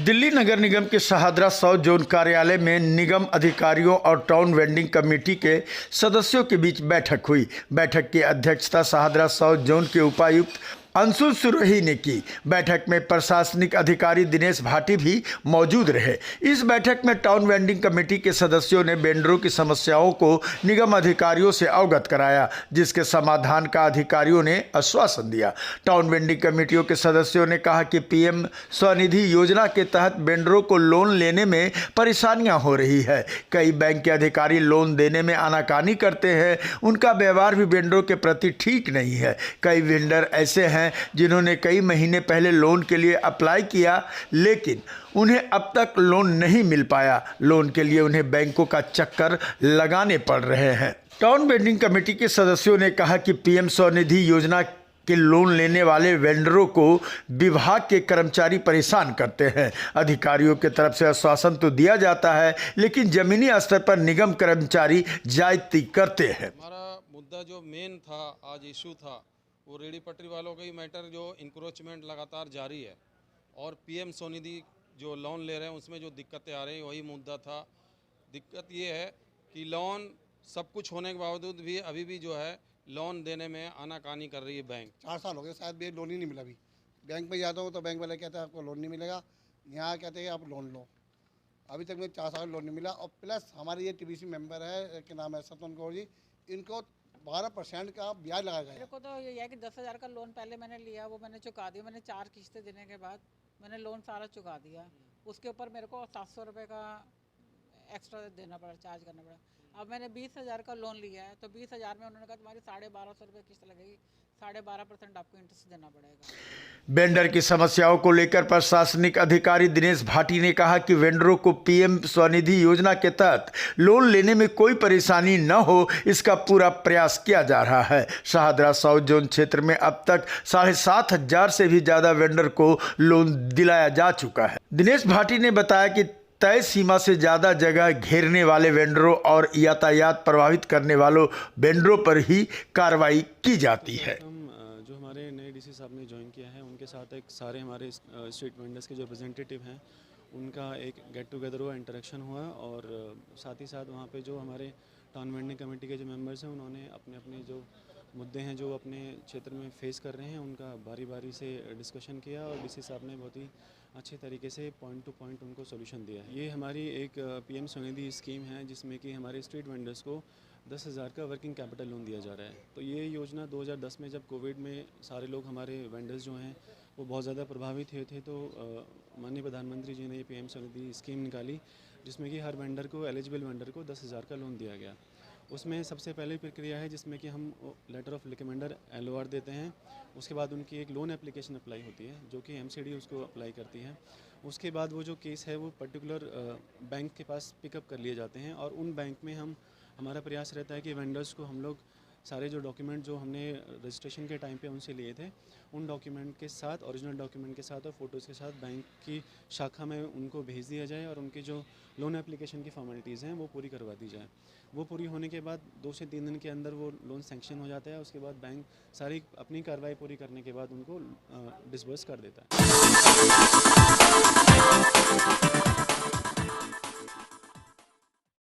दिल्ली नगर निगम के Shahdara south zone कार्यालय में निगम अधिकारियों और टाउन वेंडिंग कमेटी के सदस्यों के बीच बैठक हुई। बैठक की अध्यक्षता शाहदरा साउथ जोन के उपायुक्त अंशु सुरही ने की। बैठक में प्रशासनिक अधिकारी दिनेश भाटी भी मौजूद रहे। इस बैठक में टाउन वेंडिंग कमेटी के सदस्यों ने वेंडरों की समस्याओं को निगम अधिकारियों से अवगत कराया, जिसके समाधान का अधिकारियों ने आश्वासन दिया। टाउन वेंडिंग कमेटियों के सदस्यों ने कहा कि पीएम स्वनिधि योजना के तहत वेंडरों को लोन लेने में परेशानियां हो रही है। कई बैंक के अधिकारी लोन देने में आनाकानी करते हैं। उनका व्यवहार भी वेंडरों के प्रति ठीक नहीं है। कई वेंडर ऐसे हैं जिन्होंने कई महीने पहले लोन के लिए अप्लाई किया, लेकिन उन्हें अब तक लोन नहीं मिल पाया। लोन के लिए उन्हें बैंकों का चक्कर लगाने पड़ रहे हैं। टाउन वेंडिंग कमेटी के सदस्यों ने कहा कि पीएम स्वनिधि योजना के लोन लेने वाले वेंडरों को विभाग के कर्मचारी परेशान करते हैं। अधिकारियों की तरफ से आश्वासन तो दिया जाता है, लेकिन जमीनी स्तर पर निगम कर्मचारी ज्यादती करते हैं। हमारा मुद्दा जो मेन था, आज इशू था, वो रेडी पटरी वालों का ही मैटर, जो इंक्रोचमेंट लगातार जारी है और पीएम स्वनिधि जो लोन ले रहे हैं उसमें जो दिक्कतें आ रही हैं वही मुद्दा था। दिक्कत ये है कि लोन सब कुछ होने के बावजूद भी अभी भी जो है लोन देने में आनाकानी कर रही है बैंक। 4 साल हो गए शायद भी लोन ही नहीं मिला। अभी बैंक में जाता हूँ तो बैंक वाले कहते हैं आपको लोन नहीं मिलेगा, यहाँ कहते हैं आप लोन लो। अभी तक में 4 साल लोन नहीं मिला। और प्लस हमारे ये टीबीसी मेंबर है, क्या नाम है, सतवन कौर जी, इनको 12% का ब्याज लगाया गया। मेरे को तो ये है कि 10,000 का लोन पहले मैंने लिया, वो मैंने चुका दिया। मैंने 4 किस्तें देने के बाद मैंने लोन सारा चुका दिया। उसके ऊपर मेरे को 700 रुपये का एक्स्ट्रा देना पड़ा, चार्ज करना पड़ा। अब मैंने 20,000 का लोन लिया है, तो 20,000 में उन्होंने कहा तुम्हारी 1250 रुपये किस्त लगेगी, 12.5% आपको इंटरेस्ट देना पड़ेगा। वेंडर की समस्याओं को लेकर प्रशासनिक अधिकारी दिनेश भाटी ने कहा कि वेंडरों को पीएम स्वनिधि योजना के तहत लोन लेने में कोई परेशानी न हो, इसका पूरा प्रयास किया जा रहा है। शाहदरा साउथ जोन क्षेत्र में अब तक 7,500 से भी ज्यादा वेंडर को लोन दिलाया जा चुका है। दिनेश भाटी ने बताया कि तय सीमा से ज़्यादा जगह घेरने वाले वेंडरों और यातायात प्रभावित करने वालों वेंडरों पर ही कार्रवाई की जाती है। जो हमारे नए डीसी साहब ने ज्वाइन किया है, उनके साथ एक सारे हमारे स्ट्रीट वेंडर्स के जो रिप्रेजेंटेटिव हैं उनका एक गेट टुगेदर हुआ, इंटरेक्शन हुआ, और साथ ही साथ वहाँ पे जो हमारे टाउन वेंडिंग कमेटी के जो मेंबर्स हैं उन्होंने अपने अपने जो मुद्दे हैं जो अपने क्षेत्र में फेस कर रहे हैं उनका बारी बारी से डिस्कशन किया, और डीसी साहब ने बहुत ही अच्छे तरीके से पॉइंट टू पॉइंट उनको सॉल्यूशन दिया। ये हमारी एक पीएम स्वनिधि स्कीम है जिसमें कि हमारे स्ट्रीट वेंडर्स को 10,000 का वर्किंग कैपिटल लोन दिया जा रहा है। तो ये योजना 2010 में जब कोविड में सारे लोग हमारे वेंडर्स जो हैं वो बहुत ज़्यादा प्रभावित हुए थे, तो माननीय प्रधानमंत्री जी ने ये पीएम स्वनिधि स्कीम निकाली, जिसमें कि हर वेंडर को, एलिजिबल वेंडर को 10,000 का लोन दिया गया। उसमें सबसे पहले प्रक्रिया है जिसमें कि हम लेटर ऑफ रिकमेंडर LOR देते हैं। उसके बाद उनकी एक लोन एप्लीकेशन अप्लाई होती है जो कि MCD उसको अप्लाई करती है। उसके बाद वो जो केस है वो पर्टिकुलर बैंक के पास पिकअप कर लिए जाते हैं, और उन बैंक में हमारा प्रयास रहता है कि वेंडर्स को हम लोग सारे जो डॉक्यूमेंट जो हमने रजिस्ट्रेशन के टाइम पे उनसे लिए थे उन डॉक्यूमेंट के साथ, ओरिजिनल डॉक्यूमेंट के साथ और फ़ोटोज़ के साथ बैंक की शाखा में उनको भेज दिया जाए, और उनकी जो लोन एप्लीकेशन की फॉर्मेलिटीज़ हैं वो पूरी करवा दी जाए। वो पूरी होने के बाद 2 से 3 दिन के अंदर वो लोन सैंक्शन हो जाता है। उसके बाद बैंक सारी अपनी कार्रवाई पूरी करने के बाद उनको डिसबर्स कर देता है।